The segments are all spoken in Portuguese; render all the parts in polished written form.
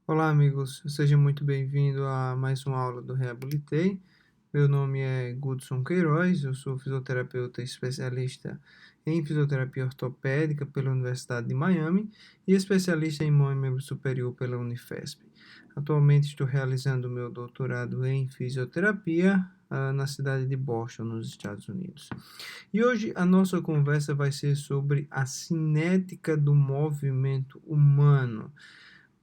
Olá, amigos. Seja muito bem-vindo a mais uma aula do Reabilitei. Meu nome é Gudson Queiroz, eu sou fisioterapeuta especialista em fisioterapia ortopédica pela Universidade de Miami e especialista em mão e membro superior pela Unifesp. Atualmente estou realizando meu doutorado em fisioterapia na cidade de Boston, nos Estados Unidos. E hoje a nossa conversa vai ser sobre a cinética do movimento humano,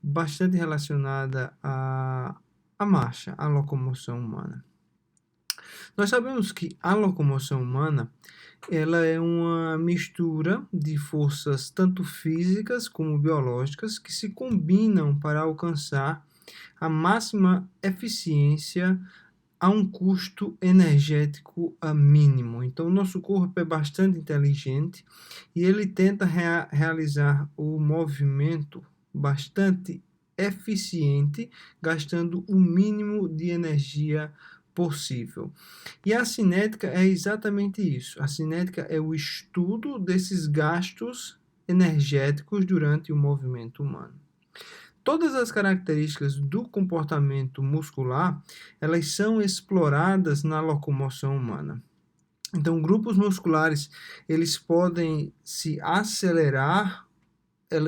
bastante relacionada à marcha, à locomoção humana. Nós sabemos que a locomoção humana ela é uma mistura de forças tanto físicas como biológicas que se combinam para alcançar a máxima eficiência a um custo energético mínimo. Então, o nosso corpo é bastante inteligente e ele tenta realizar o movimento bastante eficiente, gastando o mínimo de energia possível. E a cinética é exatamente isso. A cinética é o estudo desses gastos energéticos durante o movimento humano. Todas as características do comportamento muscular, elas são exploradas na locomoção humana. Então, grupos musculares, eles podem se acelerar,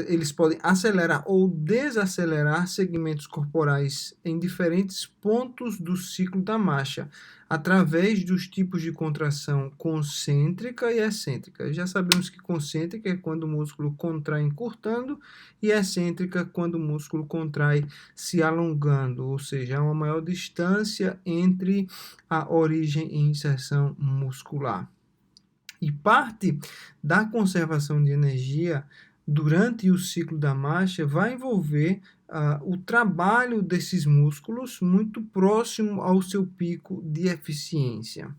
eles podem acelerar ou desacelerar segmentos corporais em diferentes pontos do ciclo da marcha, através dos tipos de contração concêntrica e excêntrica. Já sabemos que concêntrica é quando o músculo contrai encurtando e excêntrica quando o músculo contrai se alongando, ou seja, há uma maior distância entre a origem e inserção muscular. E parte da conservação de energia durante o ciclo da marcha vai envolver o trabalho desses músculos muito próximo ao seu pico de eficiência.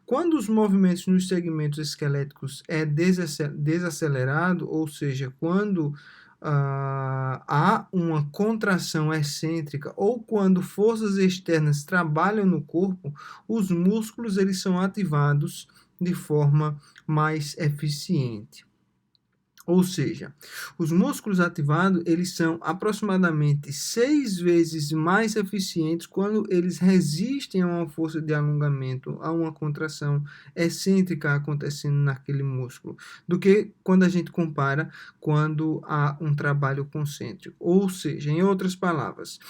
Quando os movimentos nos segmentos esqueléticos é desacelerado, ou seja, quando há uma contração excêntrica ou quando forças externas trabalham no corpo, os músculos eles são ativados de forma mais eficiente. Ou seja, os músculos ativados eles são aproximadamente 6 vezes mais eficientes quando eles resistem a uma força de alongamento, a uma contração excêntrica acontecendo naquele músculo, do que quando a gente compara quando há um trabalho concêntrico. Ou seja, em outras palavras,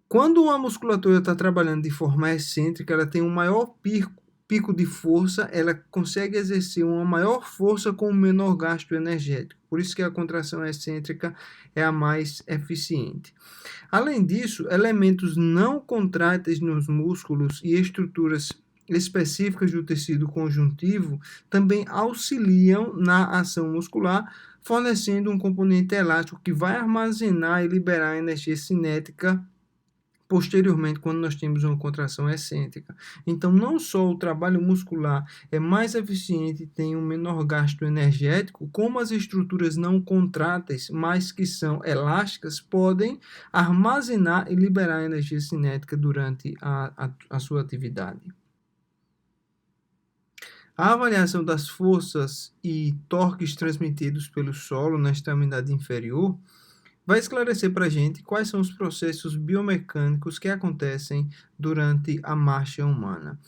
quando uma musculatura está trabalhando de forma excêntrica, ela tem um maior pico de força, ela consegue exercer uma maior força com um menor gasto energético. Por isso que a contração excêntrica é a mais eficiente. Além disso, elementos não contráteis nos músculos e estruturas específicas do tecido conjuntivo também auxiliam na ação muscular, fornecendo um componente elástico que vai armazenar e liberar energia cinética posteriormente, quando nós temos uma contração excêntrica. Então, não só o trabalho muscular é mais eficiente e tem um menor gasto energético, como as estruturas não contráteis, mas que são elásticas, podem armazenar e liberar energia cinética durante a sua atividade. A avaliação das forças e torques transmitidos pelo solo na extremidade inferior vai esclarecer para a gente quais são os processos biomecânicos que acontecem durante a marcha humana.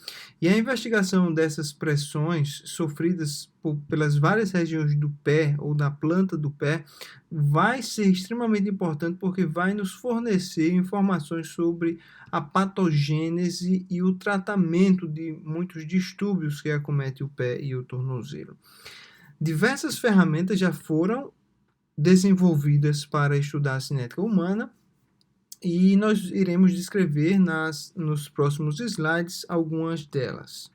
E a investigação dessas pressões sofridas pelas várias regiões do pé ou da planta do pé vai ser extremamente importante porque vai nos fornecer informações sobre a patogênese e o tratamento de muitos distúrbios que acometem o pé e o tornozelo. Diversas ferramentas já foram desenvolvidas para estudar a cinética humana e nós iremos descrever nos próximos slides algumas delas.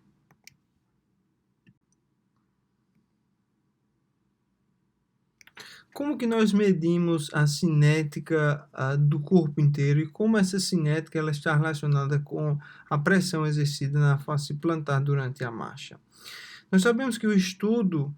Como que nós medimos a cinética do corpo inteiro e como essa cinética ela está relacionada com a pressão exercida na face plantar durante a marcha? Nós sabemos que o estudo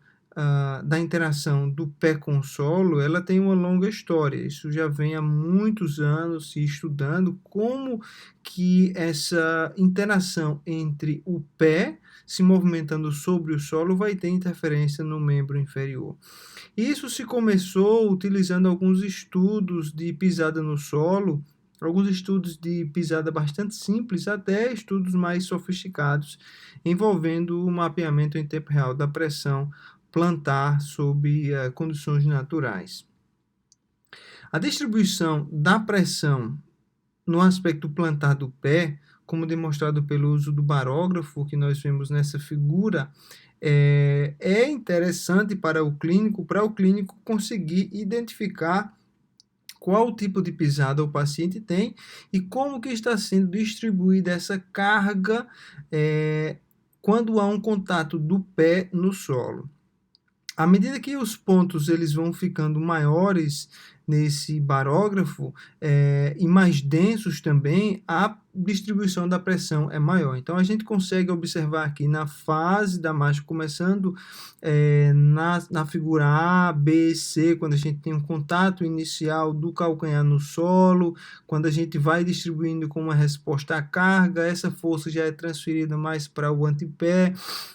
da interação do pé com o solo, ela tem uma longa história. Isso já vem há muitos anos se estudando como que essa interação entre o pé se movimentando sobre o solo vai ter interferência no membro inferior. Isso se começou utilizando alguns estudos de pisada no solo, alguns estudos de pisada bastante simples, até estudos mais sofisticados, envolvendo o mapeamento em tempo real da pressão plantar sob condições naturais. A distribuição da pressão no aspecto plantar do pé, como demonstrado pelo uso do barógrafo que nós vemos nessa figura, é interessante para o clínico conseguir identificar qual tipo de pisada o paciente tem e como que está sendo distribuída essa carga quando há um contato do pé no solo. À medida que os pontos eles vão ficando maiores nesse barógrafo e mais densos também, a distribuição da pressão é maior. Então, a gente consegue observar aqui na fase da marcha, começando na figura A, B e C, quando a gente tem um contato inicial do calcanhar no solo, quando a gente vai distribuindo com uma resposta à carga, essa força já é transferida mais para o antepé,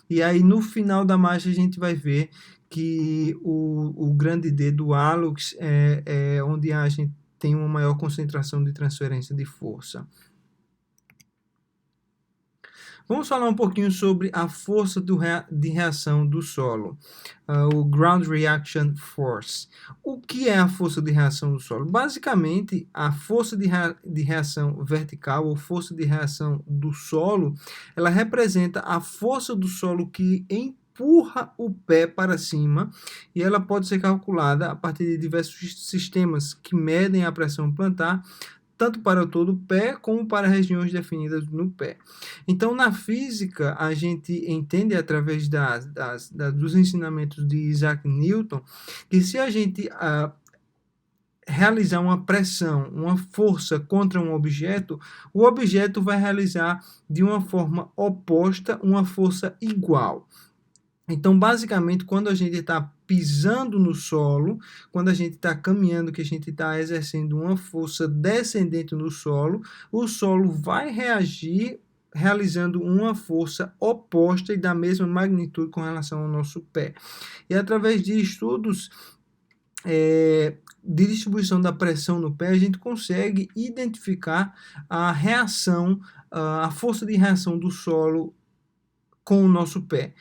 e aí no final da marcha a gente vai ver que o grande D do hálux é onde a gente tem uma maior concentração de transferência de força. Vamos falar um pouquinho sobre a força de reação do solo, o Ground Reaction Force. O que é a força de reação do solo? Basicamente, a força de reação vertical ou força de reação do solo, ela representa a força do solo que empurra o pé para cima, e ela pode ser calculada a partir de diversos sistemas que medem a pressão plantar, tanto para todo o pé como para regiões definidas no pé. Então, na física, a gente entende através dos ensinamentos de Isaac Newton que se a gente realizar uma pressão, uma força contra um objeto, o objeto vai realizar de uma forma oposta uma força igual. Então, basicamente, quando a gente está pisando no solo, quando a gente está caminhando, que a gente está exercendo uma força descendente no solo, o solo vai reagir realizando uma força oposta e da mesma magnitude com relação ao nosso pé. E através de estudos de distribuição da pressão no pé, a gente consegue identificar a reação, a força de reação do solo com o nosso pé.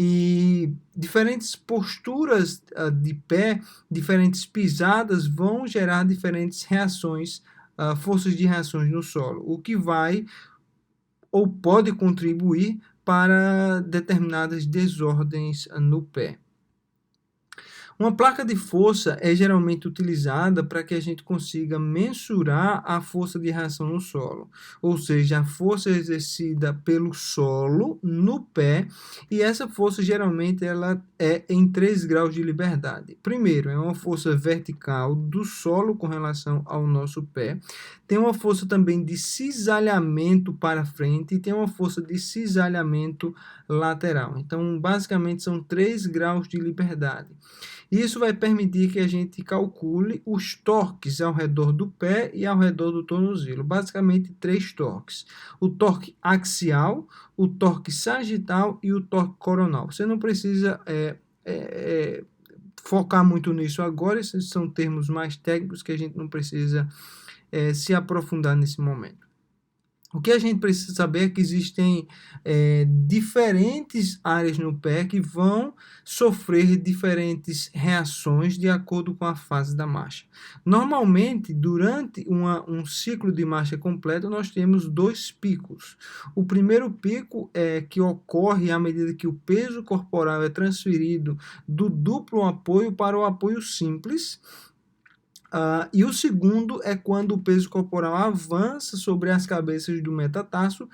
E diferentes posturas de pé, diferentes pisadas vão gerar diferentes reações, forças de reações no solo, o que vai ou pode contribuir para determinadas desordens no pé. Uma placa de força é geralmente utilizada para que a gente consiga mensurar a força de reação no solo, ou seja, a força exercida pelo solo no pé, e essa força geralmente ela é em 3 graus de liberdade. Primeiro, é uma força vertical do solo com relação ao nosso pé, tem uma força também de cisalhamento para frente e tem uma força de cisalhamento lateral. Então, basicamente, são 3 graus de liberdade. Isso vai permitir que a gente calcule os torques ao redor do pé e ao redor do tornozelo. Basicamente, 3 torques. O torque axial, o torque sagital e o torque coronal. Você não precisa focar muito nisso agora. Esses são termos mais técnicos que a gente não precisa se aprofundar nesse momento. O que a gente precisa saber é que existem diferentes áreas no pé que vão sofrer diferentes reações de acordo com a fase da marcha. Normalmente, durante um ciclo de marcha completo, nós temos 2 picos. O primeiro pico é que ocorre à medida que o peso corporal é transferido do duplo apoio para o apoio simples. E o segundo é quando o peso corporal avança sobre as cabeças do metatarso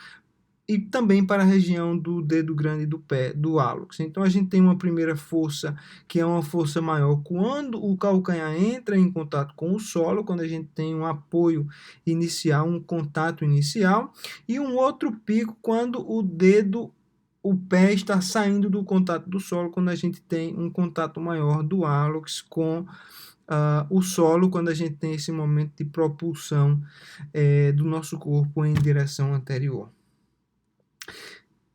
e também para a região do dedo grande do pé, do hálux. Então, a gente tem uma primeira força, que é uma força maior quando o calcanhar entra em contato com o solo, quando a gente tem um apoio inicial, um contato inicial, e um outro pico quando o o pé está saindo do contato do solo quando a gente tem um contato maior do hálux com o solo, quando a gente tem esse momento de propulsão do nosso corpo em direção anterior.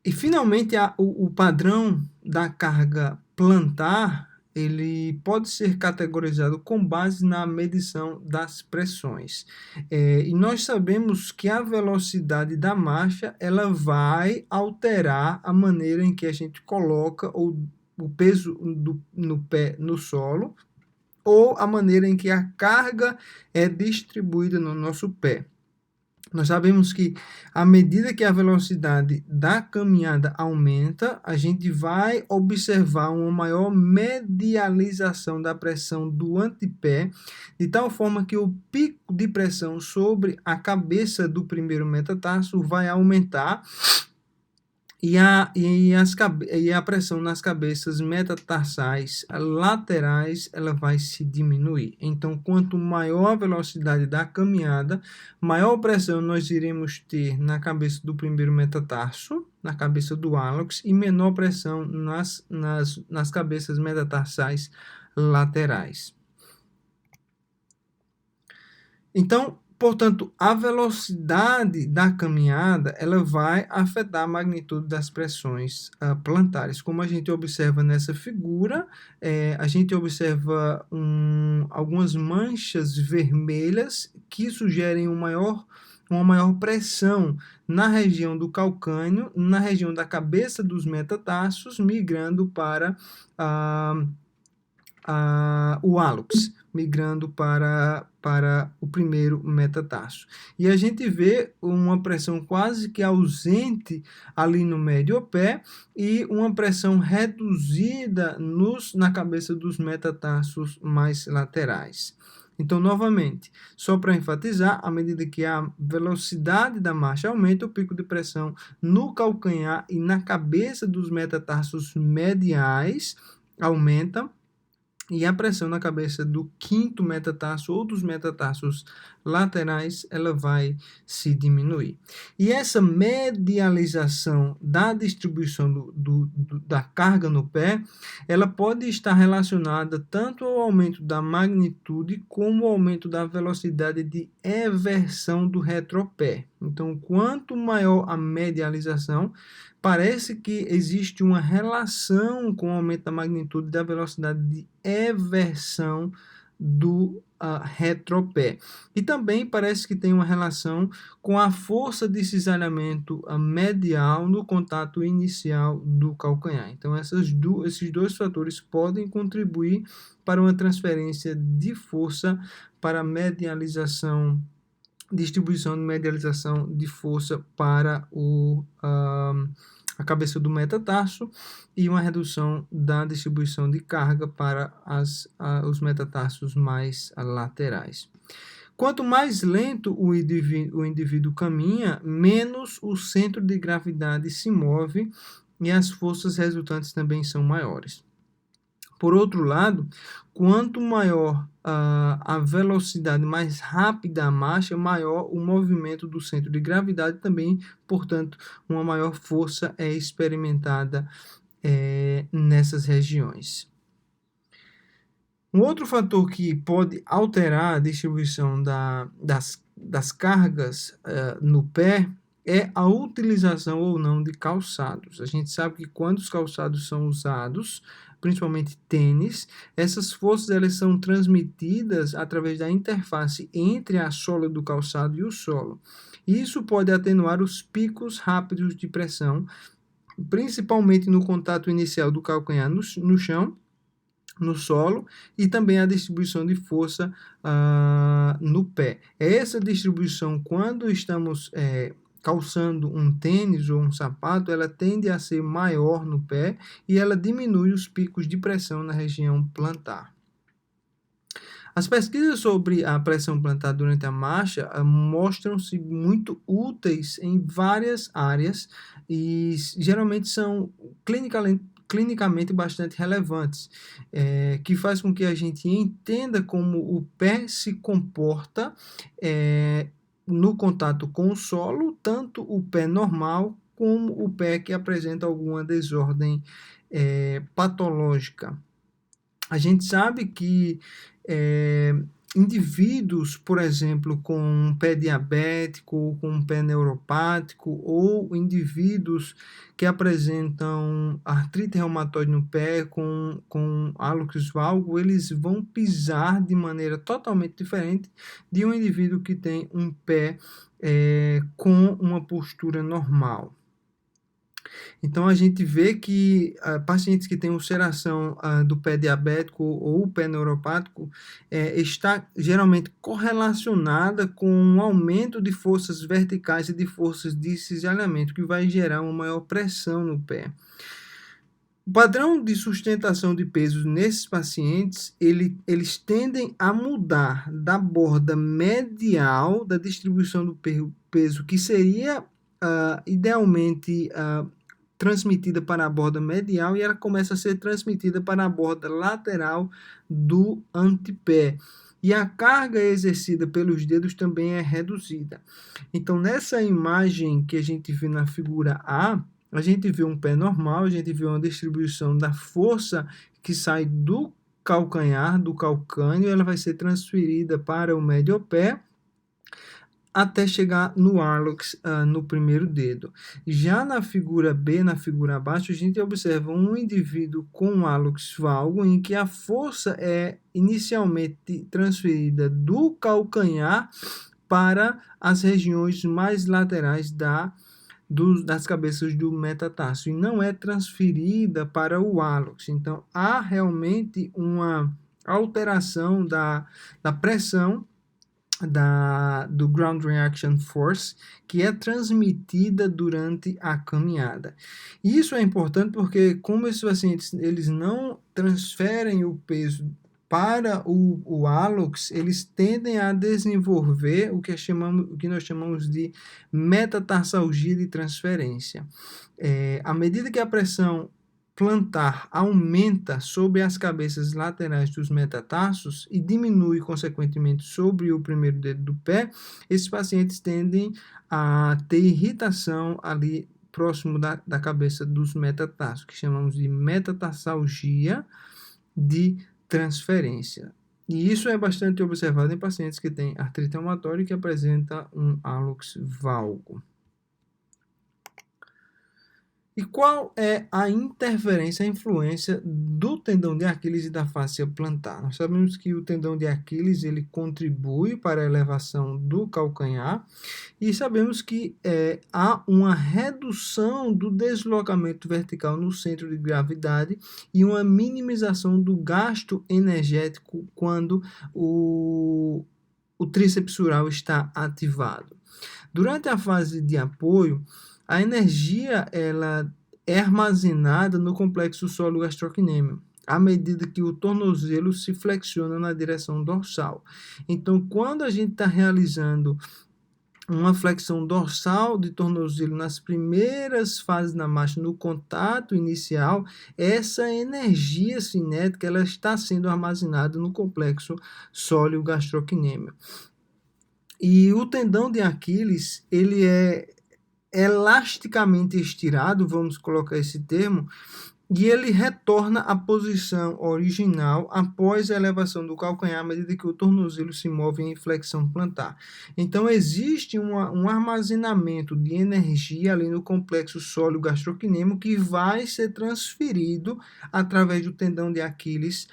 E, finalmente, o padrão da carga plantar, ele pode ser categorizado com base na medição das pressões. E nós sabemos que a velocidade da marcha, ela vai alterar a maneira em que a gente coloca o peso no pé no solo, ou a maneira em que a carga é distribuída no nosso pé. Nós sabemos que, à medida que a velocidade da caminhada aumenta, a gente vai observar uma maior medialização da pressão do antepé, de tal forma que o pico de pressão sobre a cabeça do primeiro metatarso vai aumentar, e a pressão nas cabeças metatarsais laterais, ela vai se diminuir. Então, quanto maior a velocidade da caminhada, maior pressão nós iremos ter na cabeça do primeiro metatarso, na cabeça do hálux, e menor pressão nas cabeças metatarsais laterais. Então, portanto, a velocidade da caminhada, ela vai afetar a magnitude das pressões plantares. Como a gente observa nessa figura, a gente observa algumas manchas vermelhas que sugerem uma maior pressão na região do calcâneo, na região da cabeça dos metatarsos, migrando para o hálux, migrando para o primeiro metatarso. E a gente vê uma pressão quase que ausente ali no médio pé e uma pressão reduzida na cabeça dos metatarsos mais laterais. Então, novamente, só para enfatizar, à medida que a velocidade da marcha aumenta, o pico de pressão no calcanhar e na cabeça dos metatarsos mediais aumenta, e a pressão na cabeça do quinto metatarso ou dos metatarsos laterais, ela vai se diminuir. E essa medialização da distribuição da carga no pé, ela pode estar relacionada tanto ao aumento da magnitude como ao aumento da velocidade de eversão do retropé. Então, quanto maior a medialização, parece que existe uma relação com o aumento da magnitude da velocidade de eversão do retropé. E também parece que tem uma relação com a força de cisalhamento medial no contato inicial do calcanhar. Então, esses dois fatores podem contribuir para uma transferência de força para a distribuição de medialização de força para a cabeça do metatarso e uma redução da distribuição de carga para os metatarsos mais laterais. Quanto mais lento o indivíduo caminha, menos o centro de gravidade se move e as forças resultantes também são maiores. Por outro lado, quanto maior a velocidade, mais rápida a marcha, maior o movimento do centro de gravidade também, portanto, uma maior força é experimentada nessas regiões. Um outro fator que pode alterar a distribuição das cargas no pé é a utilização ou não de calçados. A gente sabe que quando os calçados são usados, principalmente tênis, essas forças elas são transmitidas através da interface entre a sola do calçado e o solo. Isso pode atenuar os picos rápidos de pressão, principalmente no contato inicial do calcanhar no chão, no solo, e também a distribuição de força no pé. Essa distribuição, quando estamos calçando um tênis ou um sapato, ela tende a ser maior no pé e ela diminui os picos de pressão na região plantar. As pesquisas sobre a pressão plantar durante a marcha mostram-se muito úteis em várias áreas e geralmente são clinicamente bastante relevantes, que faz com que a gente entenda como o pé se comporta no contato com o solo, tanto o pé normal como o pé que apresenta alguma desordem patológica. A gente sabe que indivíduos, por exemplo, com um pé diabético, com um pé neuropático, ou indivíduos que apresentam artrite reumatoide no pé com hálux valgo, eles vão pisar de maneira totalmente diferente de um indivíduo que tem um pé com uma postura normal. Então, a gente vê que pacientes que têm ulceração do pé diabético ou pé neuropático está geralmente correlacionada com um aumento de forças verticais e de forças de cisalhamento, que vai gerar uma maior pressão no pé. O padrão de sustentação de pesos nesses pacientes, eles tendem a mudar da borda medial da distribuição do peso, que seria idealmente transmitida para a borda medial, e ela começa a ser transmitida para a borda lateral do antepé. E a carga exercida pelos dedos também é reduzida. Então, nessa imagem que a gente vê na figura A gente vê um pé normal, a gente vê uma distribuição da força que sai do calcanhar, do calcâneo, ela vai ser transferida para o médio pé, até chegar no hallux, no primeiro dedo. Já na figura B, na figura abaixo, a gente observa um indivíduo com hallux valgo, em que a força é inicialmente transferida do calcanhar para as regiões mais laterais das cabeças do metatarso, e não é transferida para o hallux. Então, há realmente uma alteração da pressão do Ground Reaction Force, que é transmitida durante a caminhada. E isso é importante porque, como esses pacientes eles não transferem o peso para o hallux, eles tendem a desenvolver o que nós chamamos de metatarsalgia de transferência. À medida que a pressão plantar aumenta sobre as cabeças laterais dos metatarsos e diminui, consequentemente, sobre o primeiro dedo do pé, esses pacientes tendem a ter irritação ali próximo da cabeça dos metatarsos, que chamamos de metatarsalgia de transferência. E isso é bastante observado em pacientes que têm artrite reumatoide e que apresenta um hallux valgo. E qual é a interferência, a influência do tendão de Aquiles e da fáscia plantar? Nós sabemos que o tendão de Aquiles ele contribui para a elevação do calcanhar, e sabemos que há uma redução do deslocamento vertical no centro de gravidade e uma minimização do gasto energético quando o tríceps sural está ativado. Durante a fase de apoio, a energia ela é armazenada no complexo sólio-gastrocnêmio, à medida que o tornozelo se flexiona na direção dorsal. Então, quando a gente está realizando uma flexão dorsal de tornozelo nas primeiras fases da marcha, no contato inicial, essa energia cinética ela está sendo armazenada no complexo sólio-gastrocnêmio. E o tendão de Aquiles, ele é elasticamente estirado, vamos colocar esse termo, e ele retorna à posição original após a elevação do calcanhar, à medida que o tornozelo se move em flexão plantar. Então, existe um armazenamento de energia ali no complexo sólio-gastrocnêmio que vai ser transferido através do tendão de Aquiles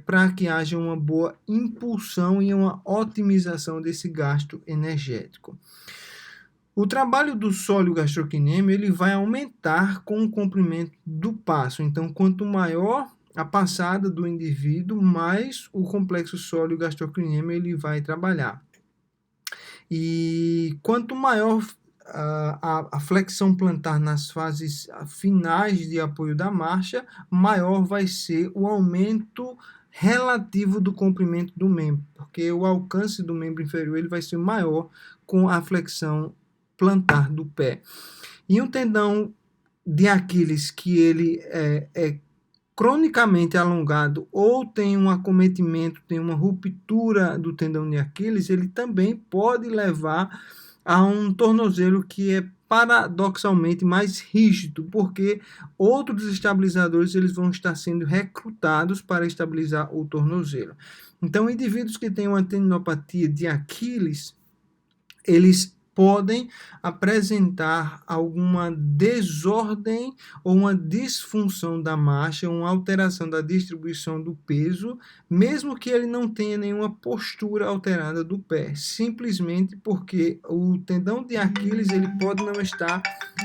para que haja uma boa impulsão e uma otimização desse gasto energético. O trabalho do sólio gastrocnêmio ele vai aumentar com o comprimento do passo. Então, quanto maior a passada do indivíduo, mais o complexo sólio gastrocnêmio ele vai trabalhar. E quanto maior a flexão plantar nas fases finais de apoio da marcha, maior vai ser o aumento relativo do comprimento do membro, porque o alcance do membro inferior ele vai ser maior com a flexão plantar do pé. E um tendão de Aquiles que ele é cronicamente alongado ou tem um acometimento, tem uma ruptura do tendão de Aquiles, ele também pode levar a um tornozelo que é paradoxalmente mais rígido, porque outros estabilizadores eles vão estar sendo recrutados para estabilizar o tornozelo. Então, indivíduos que têm uma tendinopatia de Aquiles, eles podem apresentar alguma desordem ou uma disfunção da marcha, uma alteração da distribuição do peso, mesmo que ele não tenha nenhuma postura alterada do pé, simplesmente porque o tendão de Aquiles ele pode não estar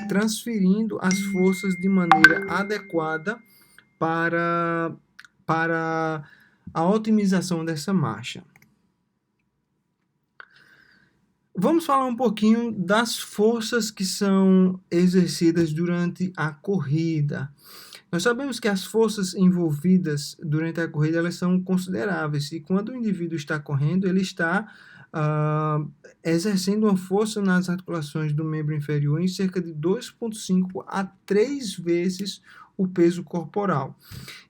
transferindo as forças de maneira adequada para a otimização dessa marcha. Vamos falar um pouquinho das forças que são exercidas durante a corrida. Nós sabemos que as forças envolvidas durante a corrida elas são consideráveis e quando o indivíduo está correndo, ele está exercendo uma força nas articulações do membro inferior em cerca de 2,5 a 3 vezes o peso corporal.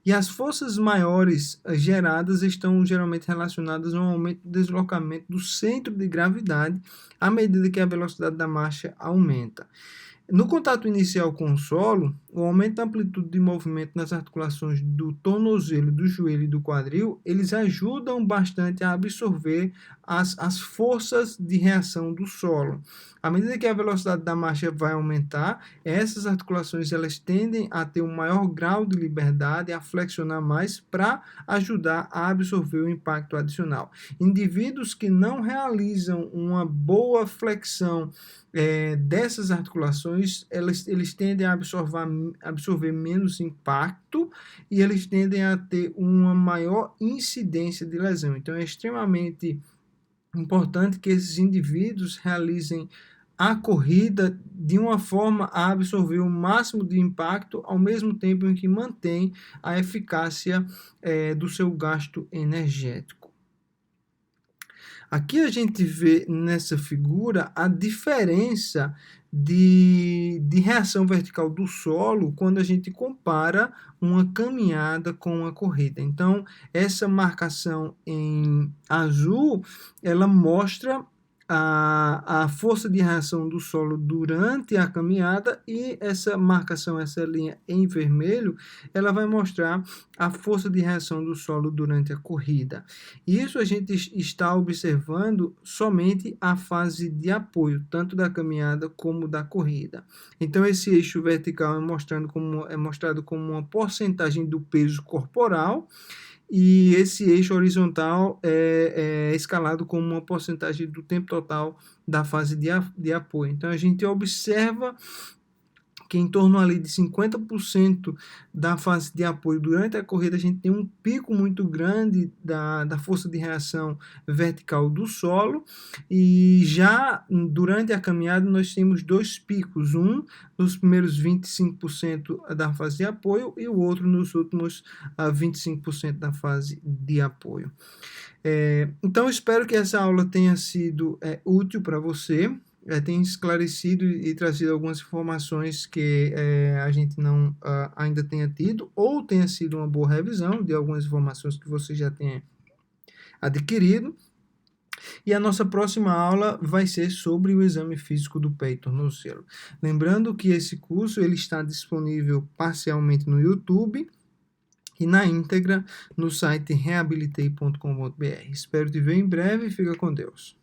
E as forças maiores geradas estão geralmente relacionadas a um aumento do deslocamento do centro de gravidade à medida que a velocidade da marcha aumenta. No contato inicial com o solo, o aumento da amplitude de movimento nas articulações do tornozelo, do joelho e do quadril, eles ajudam bastante a absorver as forças de reação do solo. À medida que a velocidade da marcha vai aumentar, essas articulações elas tendem a ter um maior grau de liberdade, a flexionar mais para ajudar a absorver o impacto adicional. Indivíduos que não realizam uma boa flexão dessas articulações, eles tendem a absorver menos impacto e eles tendem a ter uma maior incidência de lesão. Então, é extremamente importante que esses indivíduos realizem a corrida de uma forma a absorver o máximo de impacto, ao mesmo tempo em que mantém a eficácia do seu gasto energético. Aqui a gente vê nessa figura a diferença de reação vertical do solo quando a gente compara uma caminhada com uma corrida. Então, essa marcação em azul, ela mostra a força de reação do solo durante a caminhada e essa marcação, essa linha em vermelho, ela vai mostrar a força de reação do solo durante a corrida. Isso a gente está observando somente a fase de apoio, tanto da caminhada como da corrida. Então, esse eixo vertical é mostrado como uma porcentagem do peso corporal, e esse eixo horizontal é escalado como uma porcentagem do tempo total da fase de apoio. Então, a gente observa que em torno ali de 50% da fase de apoio durante a corrida, a gente tem um pico muito grande da força de reação vertical do solo, e já durante a caminhada nós temos dois picos, um nos primeiros 25% da fase de apoio e o outro nos últimos 25% da fase de apoio. Então, eu espero que essa aula tenha sido útil para você. Tem esclarecido e trazido algumas informações que a gente não ainda tenha tido, ou tenha sido uma boa revisão de algumas informações que você já tenha adquirido. E a nossa próxima aula vai ser sobre o exame físico do pé e tornozelo. Lembrando que esse curso ele está disponível parcialmente no YouTube e na íntegra no site reabilitei.com.br. Espero te ver em breve e fica com Deus.